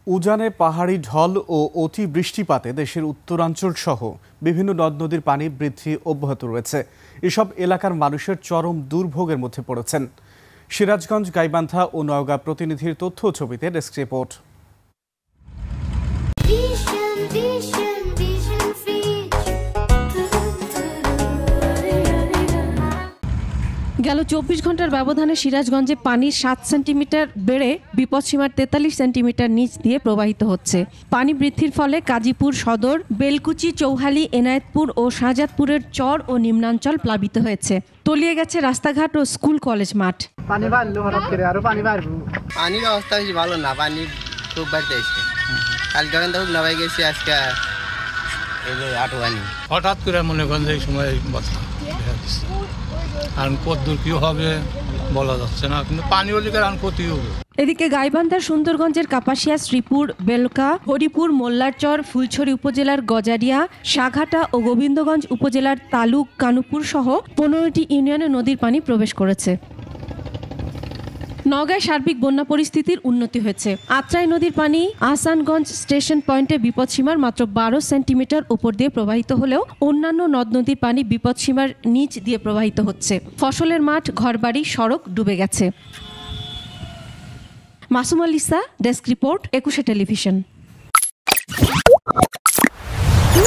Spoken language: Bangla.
উজানে পাহাড়ি ঢল ও অতি বৃষ্টিপাতে দেশের উত্তরাঞ্চল সহ বিভিন্ন নদ নদীর পানি বৃদ্ধি অব্যাহত রয়েছে। এসব এলাকার মানুষের চরম দুর্ভোগের মধ্যে পড়েছেন। সিরাজগঞ্জ, গাইবান্ধা ও নওগাঁ প্রতিনিধির তথ্য ও ছবিতে ডেস্ক রিপোর্ট। গেল ২৪ ঘন্টার ব্যবধানে সিরাজগঞ্জে পানি ৭ সেন্টিমিটার বেড়ে বিপদসীমার ৪৩ সেন্টিমিটার নিচ দিয়ে প্রবাহিত হচ্ছে। পানি বৃদ্ধির ফলে কাজীপুর সদর, বেলকুচি, চৌহালি, এনায়েতপুর ও শাহজাদপুরের চর ও নিম্নাঞ্চল প্লাবিত হয়েছে। তলিয়ে গেছে রাস্তাঘাট ও স্কুল কলেজ মাঠ। পানি বাড়লো হঠাৎ করে, আরো পানি বাড়বে। পানির অবস্থা বেশি ভালো না, পানি খুব বাড়তে এসছে। কালকে খুব নামাই গেছি, আজকে আটু পানি হঠাৎ করে মনে করেন এই সময় কারণ কতদূর কি হবে বলা যাচ্ছে না, কিন্তু পানি হলে কারণ ক্ষতি হবে। এদিকে গাইবান্ধার সুন্দরগঞ্জের কাপাসিয়া, শ্রীপুর, বেলকা, হরিপুর, মোল্লারচর, ফুলছড়ি উপজেলার গজারিয়া, সাঘাটা ও গোবিন্দগঞ্জ উপজেলার তালুক, কানুপুর সহ ১৫টি ইউনিয়নে নদীর পানি প্রবেশ করেছে। নওগাঁয় সার্বিক বন্যা পরিস্থিতির উন্নতি হয়েছে। আত্রাই নদীর পানি আহসানগঞ্জ স্টেশন পয়েন্টে বিপদসীমার মাত্র ১২ সেন্টিমিটার উপর দিয়ে প্রবাহিত হলেও অন্যান্য নদ নদীর পানি বিপদসীমার নিচ দিয়ে প্রবাহিত হচ্ছে। ফসলের মাঠ, ঘরবাড়ি, সড়ক ডুবে গেছে। Masuma Lisa, desk report, ২১ television.